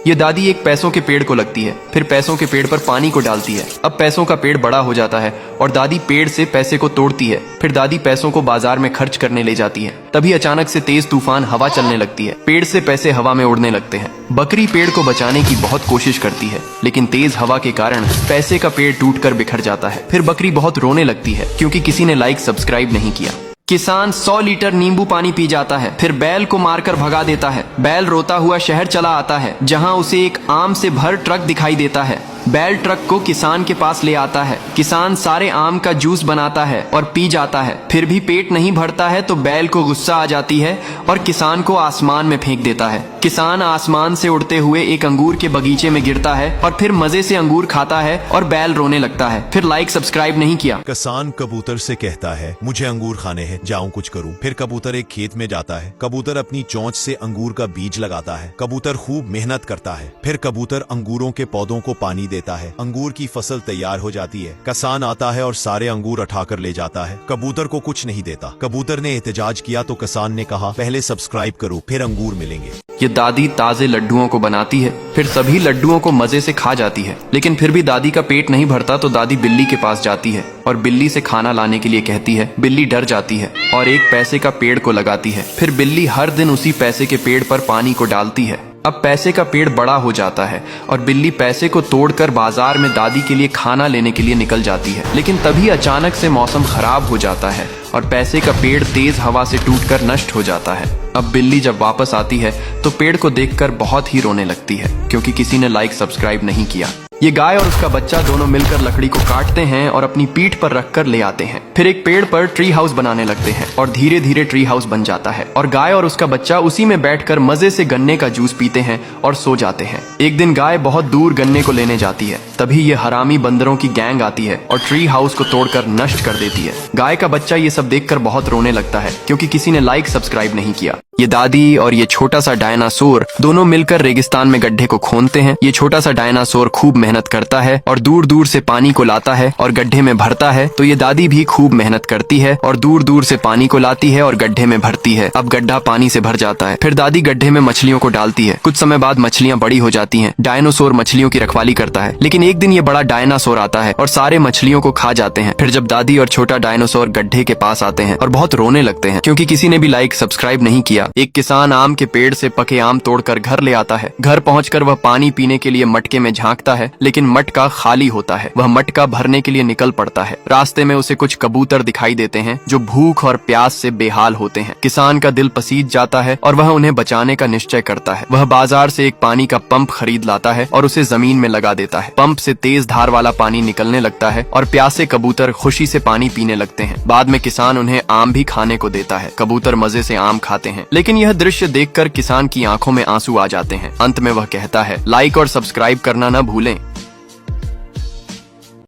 ये दादी एक पैसों के पेड़ को लगती है, फिर पैसों के पेड़ पर पानी को डालती है। अब पैसों का पेड़ बड़ा हो जाता है और दादी पेड़ से पैसे को तोड़ती है। फिर दादी पैसों को बाजार में खर्च करने ले जाती है। तभी अचानक से तेज तूफान हवा चलने लगती है। पेड़ से पैसे हवा में उड़ने लगते हैं। बकरी पेड़ को बचाने की बहुत कोशिश करती है, लेकिन तेज हवा के कारण पैसे का पेड़ टूटकर बिखर जाता है। फिर बकरी बहुत रोने लगती है क्योंकि किसी ने लाइक सब्सक्राइब नहीं किया। किसान 100 लीटर नींबू पानी पी जाता है, फिर बैल को मारकर भगा देता है। बैल रोता हुआ शहर चला आता है, जहां उसे एक आम से भर ट्रक दिखाई देता है। बैल ट्रक को किसान के पास ले आता है। किसान सारे आम का जूस बनाता है और पी जाता है। फिर भी पेट नहीं भरता है तो बैल को गुस्सा आ जाती है और किसान को आसमान में फेंक देता है। किसान आसमान से उड़ते हुए एक अंगूर के बगीचे में गिरता है और फिर मजे से अंगूर खाता है और बैल रोने लगता है। फिर लाइक सब्सक्राइब नहीं किया। किसान कबूतर से कहता है, मुझे अंगूर खाने हैं, जाऊं कुछ करूं। फिर कबूतर एक खेत में जाता है। कबूतर अपनी चोंच से अंगूर का बीज लगाता है। कबूतर खूब मेहनत करता है। फिर कबूतर अंगूरों के पौधों को पानी देता है। अंगूर की फसल तैयार हो जाती है। किसान आता है और सारे अंगूर उठाकर ले जाता है। कबूतर को कुछ नहीं देता। कबूतर ने एहतजाज किया तो किसान ने कहा, पहले सब्सक्राइब करो, फिर अंगूर मिलेंगे। ये दादी ताजे लड्डुओं को बनाती है, फिर सभी लड्डुओं को मजे से खा जाती है। लेकिन फिर भी दादी का पेट नहीं भरता तो दादी बिल्ली के पास जाती है और बिल्ली से खाना लाने के लिए कहती है। बिल्ली डर जाती है और एक पैसे का पेड़ को लगाती है। फिर बिल्ली हर दिन उसी पैसे के पेड़ पर पानी को डालती है। अब पैसे का पेड़ बड़ा हो जाता है और बिल्ली पैसे को तोड़कर बाजार में दादी के लिए खाना लेने के लिए निकल जाती है। लेकिन तभी अचानक से मौसम खराब हो जाता है और पैसे का पेड़ तेज हवा से टूटकर नष्ट हो जाता है। अब बिल्ली जब वापस आती है तो पेड़ को देखकर बहुत ही रोने लगती है क्योंकि किसी ने लाइक सब्सक्राइब नहीं किया। ये गाय और उसका बच्चा दोनों मिलकर लकड़ी को काटते हैं और अपनी पीठ पर रखकर ले आते हैं। फिर एक पेड़ पर ट्री हाउस बनाने लगते हैं और धीरे धीरे ट्री हाउस बन जाता है और गाय और उसका बच्चा उसी में बैठकर मजे से गन्ने का जूस पीते हैं और सो जाते हैं। एक दिन गाय बहुत दूर गन्ने को लेने जाती है। तभी ये हरामी बंदरों की गैंग आती है और ट्री हाउस को तोड़कर नष्ट कर देती है। गाय का बच्चा ये सब देखकर बहुत रोने लगता है क्योंकि किसी ने लाइक सब्सक्राइब नहीं किया। ये दादी और ये छोटा सा डायनासोर दोनों मिलकर रेगिस्तान में गड्ढे को खोदते हैं। ये छोटा सा डायनासोर खूब मेहनत करता है और दूर दूर से पानी को लाता है और गड्ढे में भरता है। तो ये दादी भी खूब मेहनत करती है और दूर दूर से पानी को लाती है और गड्ढे में भरती है। अब गड्ढा पानी से भर जाता है। फिर दादी गड्ढे में मछलियों को डालती है। कुछ समय बाद मछलियां बड़ी हो जाती हैं। डायनासोर मछलियों की रखवाली करता है, लेकिन एक दिन ये बड़ा डायनासोर आता है और सारे मछलियों को खा जाते हैं। फिर जब दादी और छोटा डायनासोर गड्ढे के पास आते हैं और बहुत रोने लगते हैं क्योंकि किसी ने भी लाइक सब्सक्राइब नहीं किया। एक किसान आम के पेड़ से पके आम तोड़कर घर ले आता है। घर पहुंचकर वह पानी पीने के लिए मटके में झांकता है, लेकिन मटका खाली होता है। वह मटका भरने के लिए निकल पड़ता है। रास्ते में उसे कुछ कबूतर दिखाई देते हैं जो भूख और प्यास से बेहाल होते हैं। किसान का दिल पसीज जाता है और वह उन्हें बचाने का निश्चय करता है। वह बाजार से एक पानी का पंप खरीद लाता है और उसे जमीन में लगा देता है। पंप से तेज धार वाला पानी निकलने लगता है और प्यासे कबूतर खुशी से पानी पीने लगते हैं। बाद में किसान उन्हें आम भी खाने को देता है। कबूतर मजे से आम खाते हैं, लेकिन यह दृश्य देखकर किसान की आंखों में आंसू आ जाते हैं। अंत में वह कहता है, लाइक और सब्सक्राइब करना न भूलें।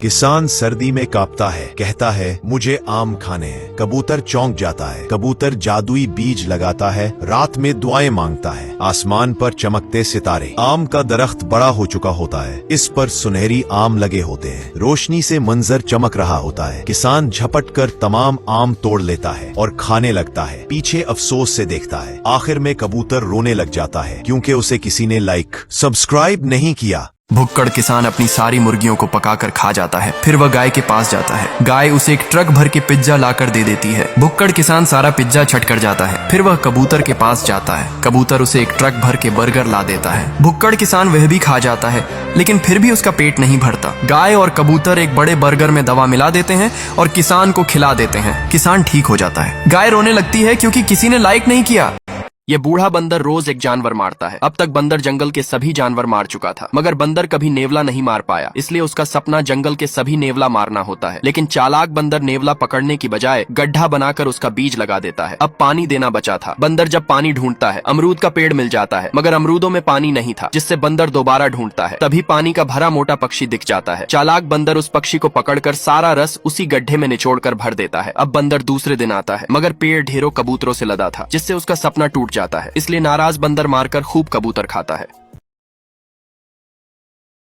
किसान सर्दी में कांपता है, कहता है, मुझे आम खाने हैं। कबूतर चौंक जाता है। कबूतर जादुई बीज लगाता है। रात में दुआएं मांगता है। आसमान पर चमकते सितारे। आम का दरख्त बड़ा हो चुका होता है। इस पर सुनहरी आम लगे होते हैं। रोशनी से मंजर चमक रहा होता है। किसान झपट कर तमाम आम तोड़ लेता है और खाने लगता है। पीछे अफसोस से देखता है। आखिर में कबूतर रोने लग जाता है क्योंकि उसे किसी ने लाइक सब्सक्राइब नहीं किया। भुक्कड़ किसान अपनी सारी मुर्गियों को पकाकर खा जाता है। फिर वह गाय के पास जाता है। गाय उसे एक ट्रक भर के पिज्जा लाकर दे देती है। भुक्कड़ किसान सारा पिज्जा छट कर जाता है। फिर वह कबूतर के पास जाता है। कबूतर उसे एक ट्रक भर के बर्गर ला देता है। भुक्कड़ किसान वह भी खा जाता है, लेकिन फिर भी उसका पेट नहीं भरता। गाय और कबूतर एक बड़े बर्गर में दवा मिला देते हैं और किसान को खिला देते हैं। किसान ठीक हो जाता है। गाय रोने लगती है क्योंकि किसी ने लाइक नहीं किया। ये बूढ़ा बंदर रोज एक जानवर मारता है। अब तक बंदर जंगल के सभी जानवर मार चुका था, मगर बंदर कभी नेवला नहीं मार पाया। इसलिए उसका सपना जंगल के सभी नेवला मारना होता है। लेकिन चालाक बंदर नेवला पकड़ने की बजाय गड्ढा बनाकर उसका बीज लगा देता है। अब पानी देना बचा था। बंदर जब पानी ढूंढता है, अमरूद का पेड़ मिल जाता है, मगर अमरूदों में पानी नहीं था, जिससे बंदर दोबारा ढूंढता है। तभी पानी का भरा मोटा पक्षी दिख जाता है। चालाक बंदर उस पक्षी को पकड़कर सारा रस उसी गड्ढे में निचोड़कर भर देता है। अब बंदर दूसरे दिन आता है, मगर पेड़ ढेरों कबूतरों से लदा था, जिससे उसका सपना टूट जाता है। इसलिए नाराज बंदर मारकर खूब कबूतर खाता है।